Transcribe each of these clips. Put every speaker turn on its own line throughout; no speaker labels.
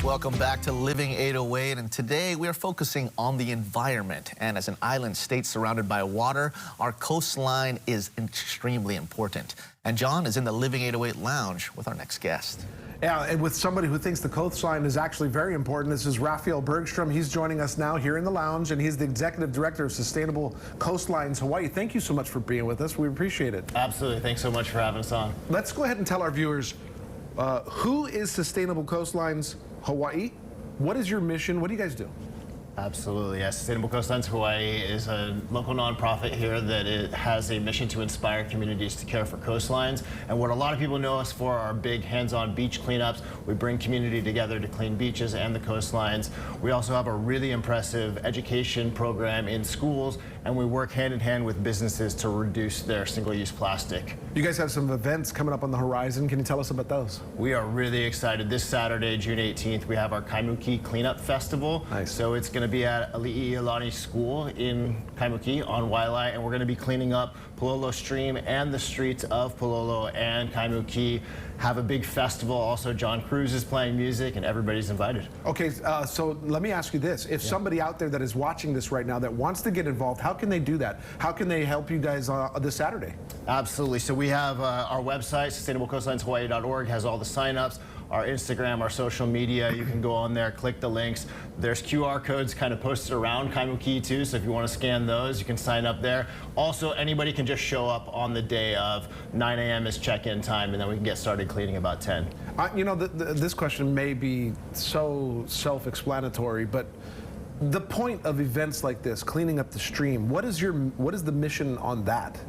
Welcome back to Living 808, and today we are focusing on the environment. And as an island state surrounded by water, our coastline is extremely important. And John is in the Living 808 lounge with our next guest.
Yeah, and with somebody who thinks the coastline is actually very important. This is Raphael Bergstrom. He's joining us now here in the lounge, and he's the Executive Director of Sustainable Coastlines Hawaii. Thank you so much for being with us. We appreciate it.
Absolutely. Thanks so much for having us on.
Let's go ahead and tell our viewers, who is Sustainable Coastlines Hawaii? What is your mission? What do you guys do?
Absolutely, yes. Sustainable Coastlines Hawaii is a local nonprofit here that it has a mission to inspire communities to care for coastlines. And what a lot of people know us for are big hands-on beach cleanups. We bring community together to clean beaches and the coastlines. We also have a really impressive education program in schools, and we work hand in hand with businesses to reduce their single-use plastic.
You guys have some events coming up on the horizon. Can you tell us about those?
We are really excited. This Saturday, June 18th, we have our Kaimuki Cleanup Festival.
Nice.
So it's going to be at Ali'i'ilani School in Kaimuki on Waialae, and we're going to be cleaning up Pololo Stream and the streets of Pololo and Kaimuki. Have a big festival. Also, John Cruz is playing music, and everybody's invited.
Okay, so let me ask you this. If somebody out there that is watching this right now that wants to get involved, how can they do that? How can they help you guys this Saturday?
Absolutely. So we have our website, sustainablecoastlineshawaii.org, has all the signups. Our Instagram, our social media, you can go on there, click the links. There's QR codes kind of posted around Kaimuki too, so if you want to scan those, you can sign up there. Also, anybody can just show up on the day of. 9 a.m. is check-in time, and then we can get started cleaning about 10.
You know, this question may be so self-explanatory, but the point of events like this, cleaning up the stream, what is the mission on that?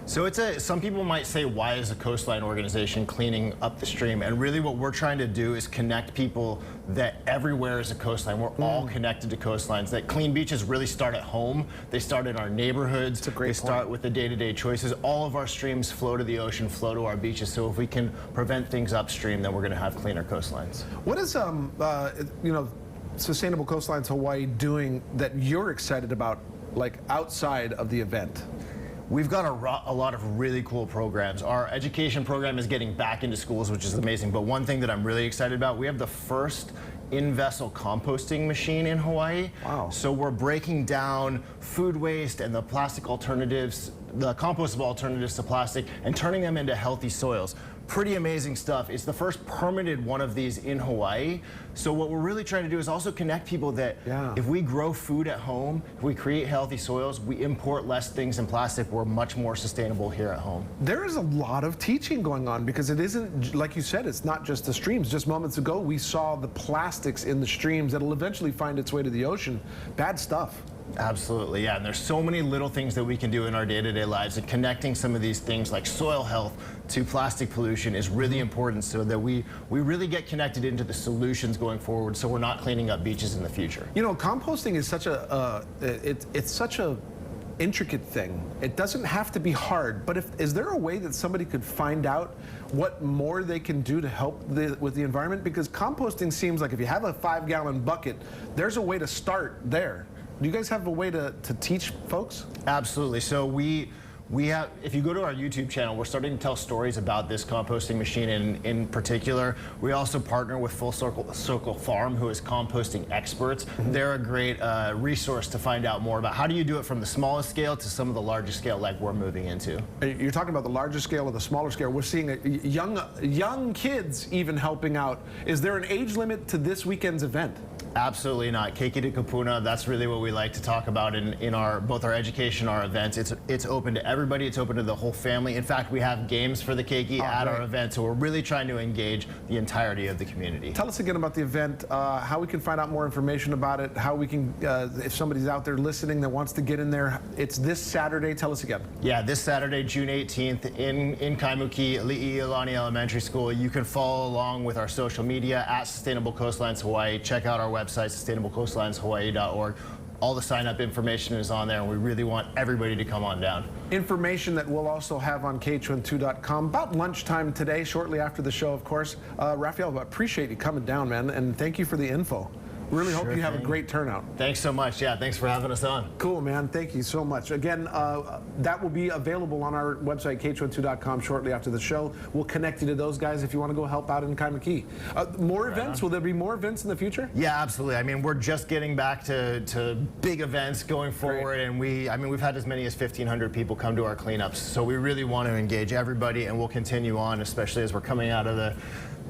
So some people might say, why is a coastline organization cleaning up the stream? And really what we're trying to do is connect people that everywhere is a coastline. We're all connected to coastlines. That clean beaches really start at home. They start in our neighborhoods.
That's a great
They start with the day-to-day choices. All of our streams flow to the ocean, flow to our beaches. So if we can prevent things upstream, then we're going to have cleaner coastlines.
What is, you know, Sustainable Coastlines Hawaii doing that you're excited about, like outside of the event?
We've got a lot of really cool programs. Our education program is getting back into schools, which is amazing. But one thing that I'm really excited about, we have the first in-vessel composting machine in Hawaii.
Wow.
So we're breaking down food waste and the plastic alternatives, the compostable alternatives to plastic, and turning them into healthy soils. Pretty amazing stuff. It's the first permitted one of these in Hawaii. So what we're really trying to do is also connect people that if we grow food at home, if we create healthy soils, we import less things in plastic, we're much more sustainable here at home.
There is a lot of teaching going on because it isn't, like you said, it's not just the streams. Just moments ago, we saw the plastics in the streams that'll eventually find its way to the ocean. Bad stuff.
Absolutely, yeah, and there's so many little things that we can do in our day-to-day lives, and connecting some of these things like soil health to plastic pollution is really important so that we really get connected into the solutions going forward so we're not cleaning up beaches in the future.
You know, composting is such a, it's such a intricate thing. It doesn't have to be hard, but is there a way that somebody could find out what more they can do to help with the environment? Because composting seems like if you have a 5-gallon bucket, there's a way to start there. Do you guys have a way to teach folks?
Absolutely. So we have, if you go to our YouTube channel, we're starting to tell stories about this composting machine in particular. We also partner with Full Circle Farm, who is composting experts. They're a great resource to find out more about how do you do it from the smallest scale to some of the largest scale like we're moving into.
You're talking about the larger scale or the smaller scale. We're seeing young kids even helping out. Is there an age limit to this weekend's event?
Absolutely not. Keiki to Kapuna, that's really what we like to talk about in our both our education, our events. It's open to everybody. It's open to the whole family. In fact, we have games for the keiki at our event, so we're really trying to engage the entirety of the community.
Tell us again about the event, how we can find out more information about it, how we can, if somebody's out there listening that wants to get in there. It's this Saturday. Tell us again.
Yeah, this Saturday, June 18th in Kaimuki, Ali'i'ilani Elementary School. You can follow along with our social media at Sustainable Coastlines Hawaii. Check out our website, sustainablecoastlineshawaii.org. All the sign-up information is on there, and we really want everybody to come on down.
Information that we'll also have on KHON2.com about lunchtime today, shortly after the show, of course. Raphael, I appreciate you coming down, man, and thank you for the info. Really hope
Sure
you have a
thing.
great turnout.
Thanks so much. Yeah, thanks for having us on.
Cool, man. Thank you so much. Again, that will be available on our website, KH12.com, shortly after the show. We'll connect you to those guys if you want to go help out in Kaimuki. More events? Will there be more events in the future?
Yeah, absolutely. I mean, we're just getting back to big events going forward, and we've had as many as 1,500 people come to our cleanups. So we really want to engage everybody, and we'll continue on, especially as we're coming out of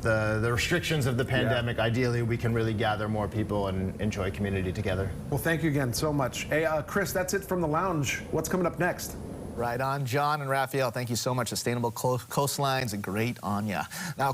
the restrictions of the pandemic. Ideally, we can really gather more people and enjoy community together.
Well, thank you again so much. Hey, Chris, that's it from the lounge. What's coming up next?
Right on, John and Raphael. Thank you so much. Sustainable Coastlines, great on ya. Now,